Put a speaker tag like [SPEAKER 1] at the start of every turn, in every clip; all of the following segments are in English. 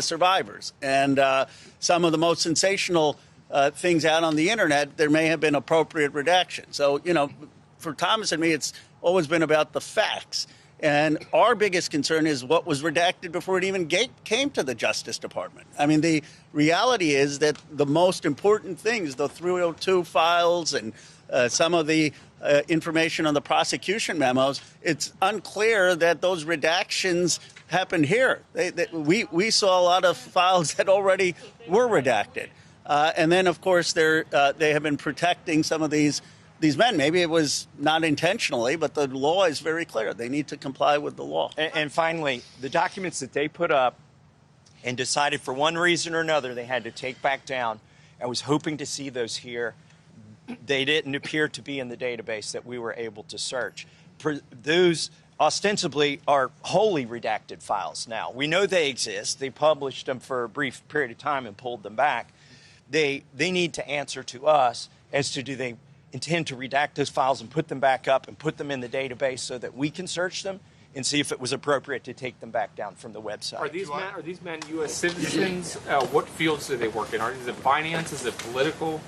[SPEAKER 1] survivors. And some of the most sensational things out on the internet, there may have been appropriate redaction. So, you know, for Thomas and me, it's always been about the facts. And our biggest concern is what was redacted before it even came to the Justice Department. I mean, the reality is that the most important things, the 302 files and some of the information on the prosecution memos, it's unclear that those redactions happened here. We saw a lot of files that already were redacted. And then, of course, they have been protecting some of these men. Maybe it was not intentionally, but the law is very clear. They need to comply with the law.
[SPEAKER 2] And finally, the documents that they put up and decided for one reason or another they had to take back down, I was hoping to see those here. They didn't appear to be in the database that we were able to search. Those ostensibly are wholly redacted files now. We know they exist. They published them for a brief period of time and pulled them back. They need to answer to us as to do they intend to redact those files and put them back up and put them in the database so that we can search them and see if it was appropriate to take them back down from the website.
[SPEAKER 3] Are these men U.S. citizens? What fields do they work in? Is it finance? Is it political?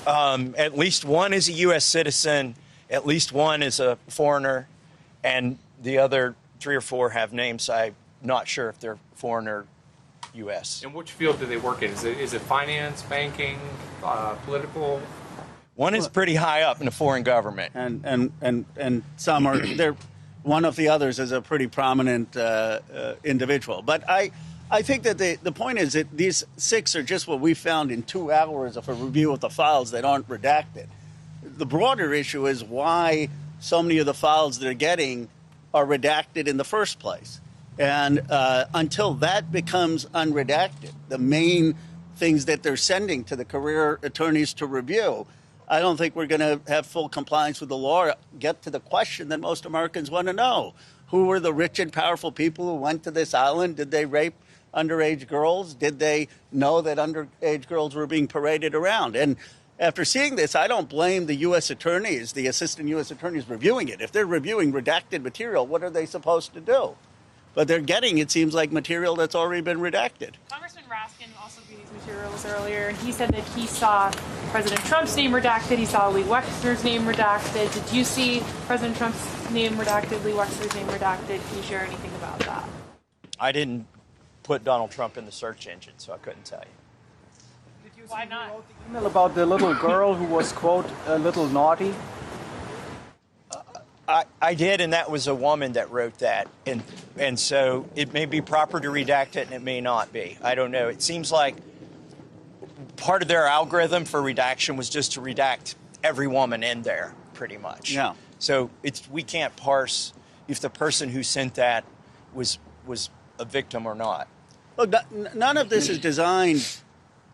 [SPEAKER 2] At least one is a U.S. citizen. At least one is a foreigner. And the other 3 or 4 have names. I'm not sure if they're foreign or U.S.
[SPEAKER 3] And which field do they work in? Is it finance, banking, political?
[SPEAKER 2] One is pretty high up in a foreign government.
[SPEAKER 1] And some are, one of the others is a pretty prominent individual. But I think that the point is that these 6 are just what we found in 2 hours of a review of the files that aren't redacted. The broader issue is why so many of the files they're getting are redacted in the first place. And until that becomes unredacted, the main things that they're sending to the career attorneys to review, I don't think we're going to have full compliance with the law or get to the question that most Americans want to know. Who were the rich and powerful people who went to this island? Did they rape underage girls? Did they know that underage girls were being paraded around? And after seeing this, I don't blame the U.S. attorneys, the assistant U.S. attorneys reviewing it. If they're reviewing redacted material, what are they supposed to do? But they're getting, it seems like, material that's already been redacted.
[SPEAKER 4] Congressman Raskin also viewed these materials earlier, and he said that he saw President Trump's name redacted, he saw Lee Wexner's name redacted. Did you see President Trump's name redacted, Lee Wexner's name redacted? Can you share anything about that?
[SPEAKER 2] I didn't put Donald Trump in the search engine, so I couldn't tell you.
[SPEAKER 4] Did you Why not?
[SPEAKER 5] Wrote the email about the little girl who was, quote, a little naughty?
[SPEAKER 2] I did, and that was a woman that wrote that. And so it may be proper to redact it, and it may not be. I don't know. It seems like part of their algorithm for redaction was just to redact every woman in there, pretty much.
[SPEAKER 1] Yeah.
[SPEAKER 2] So we can't parse if the person who sent that was a victim or not.
[SPEAKER 1] Look, none of this is designed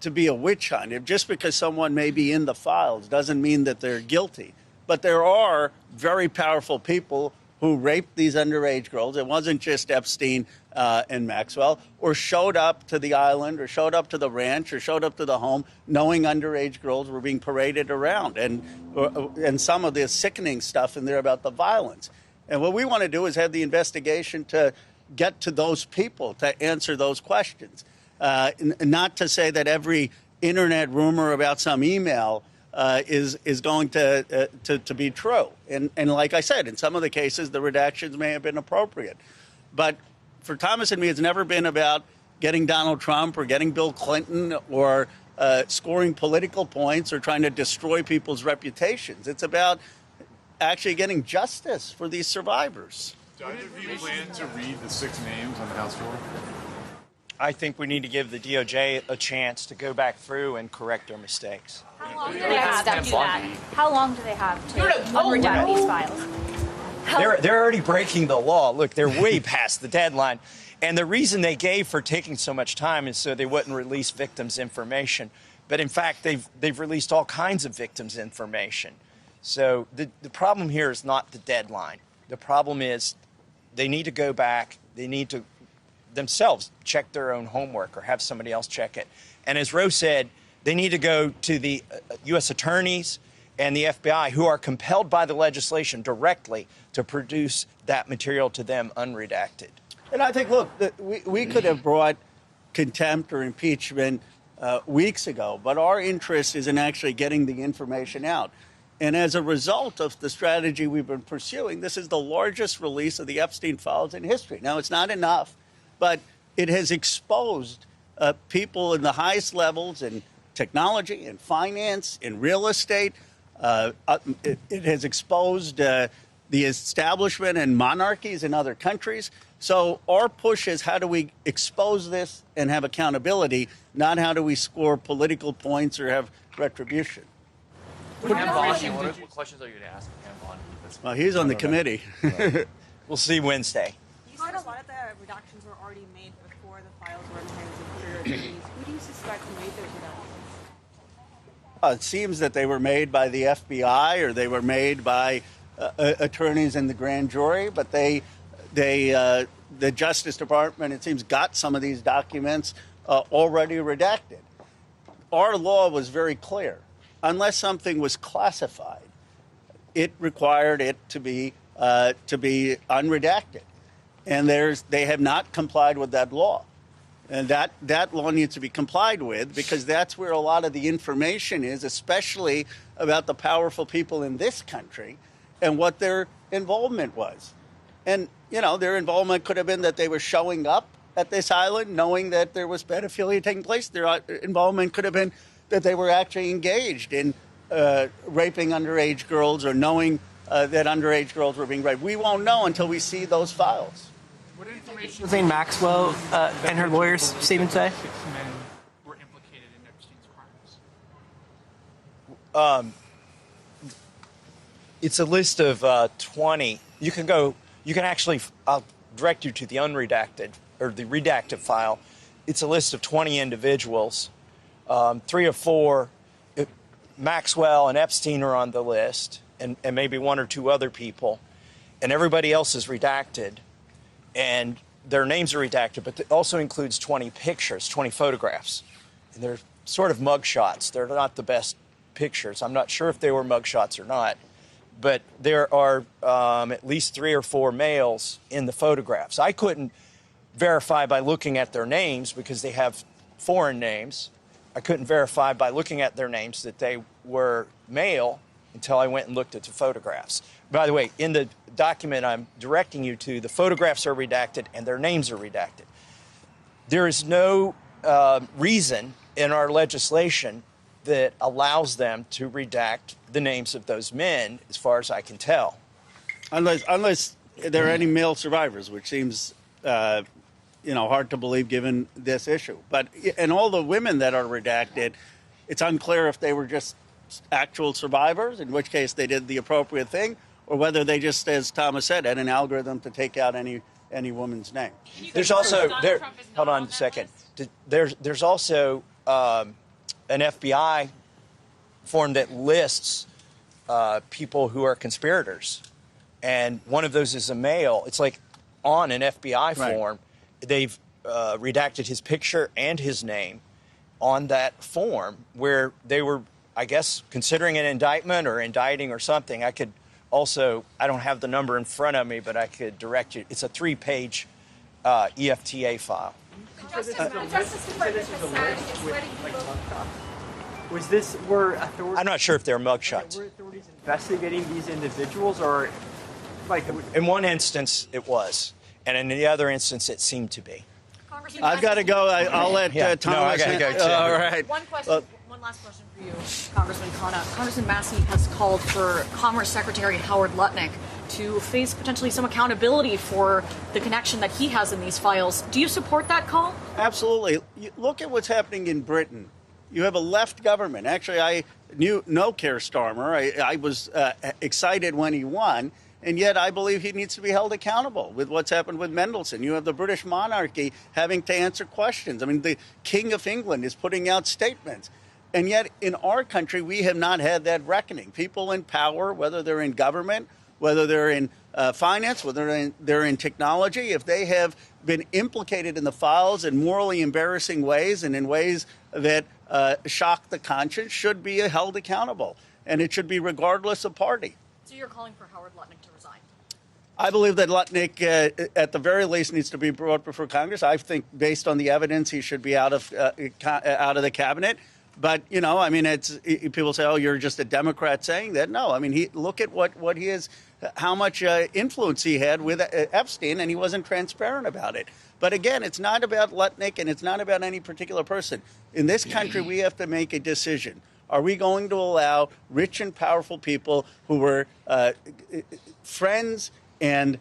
[SPEAKER 1] to be a witch hunt. If just because someone may be in the files doesn't mean that they're guilty. But there are very powerful people who raped these underage girls. It wasn't just Epstein and Maxwell, or showed up to the island, or showed up to the ranch, or showed up to the home knowing underage girls were being paraded around, and some of the sickening stuff in there about the violence. And what we want to do is have the investigation to get to those people, to answer those questions. Not to say that every internet rumor about some email is going to be true. And like I said, in some of the cases, the redactions may have been appropriate. But for Thomas and me, it's never been about getting Donald Trump or getting Bill Clinton or scoring political points or trying to destroy people's reputations. It's about actually getting justice for these survivors.
[SPEAKER 6] Do either of you plan to read the 6 names on the House floor?
[SPEAKER 2] I think we need to give the DOJ a chance to go back through and correct their mistakes.
[SPEAKER 7] How long do they have to do that? How long do they have to unredact these files?
[SPEAKER 2] They're already breaking the law. Look, they're way past the deadline. And the reason they gave for taking so much time is so they wouldn't release victims' information. But in fact, they've released all kinds of victims' information. So the problem here is not the deadline. The problem is they need to go back. They need to themselves check their own homework or have somebody else check it. And as Rose said, they need to go to the U.S. attorneys and the FBI, who are compelled by the legislation directly to produce that material to them unredacted.
[SPEAKER 1] And I think, look, we could have brought contempt or impeachment weeks ago. But our interest is in actually getting the information out. And as a result of the strategy we've been pursuing, this is the largest release of the Epstein files in history. Now, it's not enough, but it has exposed people in the highest levels in technology, in finance, in real estate. It has exposed the establishment and monarchies in other countries. So our push is how do we expose this and have accountability, not how do we score political points or have retribution.
[SPEAKER 3] What questions are you going to ask Pam Bondi?
[SPEAKER 1] Well, he's on the committee.
[SPEAKER 2] We'll see Wednesday.
[SPEAKER 8] You said a lot of the redactions were already made before the files were in the hands of career attorneys. Who do you suspect made those redactions?
[SPEAKER 1] It seems that they were made by the FBI or they were made by attorneys in the grand jury, but the Justice Department, it seems, got some of these documents already redacted. Our law was very clear. Unless something was classified, it required it to be unredacted, and they have not complied with that law, and that law needs to be complied with because that's where a lot of the information is, especially about the powerful people in this country and what their involvement was. And their involvement could have been that they were showing up at this island knowing that there was pedophilia taking place. Their involvement could have been that they were actually engaged in raping underage girls or knowing that underage girls were being raped. We won't know until we see those files.
[SPEAKER 3] What information
[SPEAKER 5] Ghislaine Maxwell and her lawyers statement say?
[SPEAKER 3] 6 men were implicated in Epstein's crimes.
[SPEAKER 2] It's a list of 20. You can actually, I'll direct you to the unredacted or the redacted file. It's a list of 20 individuals. 3 or 4, Maxwell and Epstein are on the list, and maybe 1 or 2 other people, and everybody else is redacted, and their names are redacted, but it also includes 20 pictures, 20 photographs, and they're sort of mugshots. They're not the best pictures. I'm not sure if they were mugshots or not, but there are at least 3 or 4 males in the photographs. I couldn't verify by looking at their names because they have foreign names. I couldn't verify by looking at their names that they were male until I went and looked at the photographs. By the way, in the document I'm directing you to, the photographs are redacted and their names are redacted. There is no reason in our legislation that allows them to redact the names of those men, as far as I can tell.
[SPEAKER 1] Unless there are any male survivors, which seems hard to believe given this issue. But and all the women that are redacted, it's unclear if they were just actual survivors, in which case they did the appropriate thing, or whether they just, as Thomas said, had an algorithm to take out any woman's name.
[SPEAKER 2] There's also hold on a second. There's also an FBI form that lists people who are conspirators, and one of those is a male. It's like on an FBI form. They've redacted his picture and his name on that form where they were, I guess, considering an indictment or indicting or something. I don't have the number in front of me, but I could direct you. It's a 3-page EFTA file.
[SPEAKER 7] The Justice Department has said it's letting people.
[SPEAKER 5] Was this were authorities?
[SPEAKER 2] I'm not sure if they're mugshots.
[SPEAKER 5] Were authorities investigating these individuals, or like?
[SPEAKER 2] In one instance, it was. And in the other instance, it seemed to be.
[SPEAKER 1] I've got to go. I'll let Thomas.
[SPEAKER 2] No, I got to go too.
[SPEAKER 1] All right.
[SPEAKER 8] One last question for you, Congressman Khanna. Congressman Massie has called for Commerce Secretary Howard Lutnick to face potentially some accountability for the connection that he has in these files. Do you support that call?
[SPEAKER 1] Absolutely. Look at what's happening in Britain. You have a left government. Actually, I know Keir Starmer. I was excited when he won. And yet I believe he needs to be held accountable with what's happened with Mendelssohn. You have the British monarchy having to answer questions. I mean, the King of England is putting out statements. And yet in our country, we have not had that reckoning. People in power, whether they're in government, whether they're in finance, whether they're in technology, if they have been implicated in the files in morally embarrassing ways and in ways that shock the conscience, should be held accountable. And it should be regardless of party.
[SPEAKER 8] So you're calling for Howard Lutnick to resign?
[SPEAKER 1] I believe that Lutnick, at the very least, needs to be brought before Congress. I think, based on the evidence, he should be out of the cabinet. But I mean, people say, "Oh, you're just a Democrat saying that." No, I mean, look at what he is, how much influence he had with Epstein, and he wasn't transparent about it. But again, it's not about Lutnick, and it's not about any particular person. In this country, we have to make a decision. Are we going to allow rich and powerful people who were friends and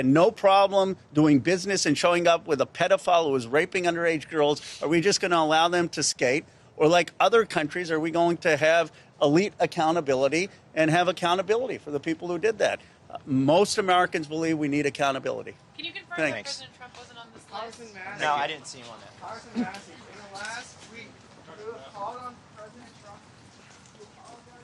[SPEAKER 1] no problem doing business and showing up with a pedophile who was raping underage girls? Are we just going to allow them to skate? Or like other countries, are we going to have elite accountability and have accountability for the people who did that? Most Americans believe we need accountability.
[SPEAKER 4] Can you confirm that President Trump wasn't on this list?
[SPEAKER 2] No, I didn't see him on that.
[SPEAKER 5] Congressman Massie, in the last week, you called on President Trump to apologize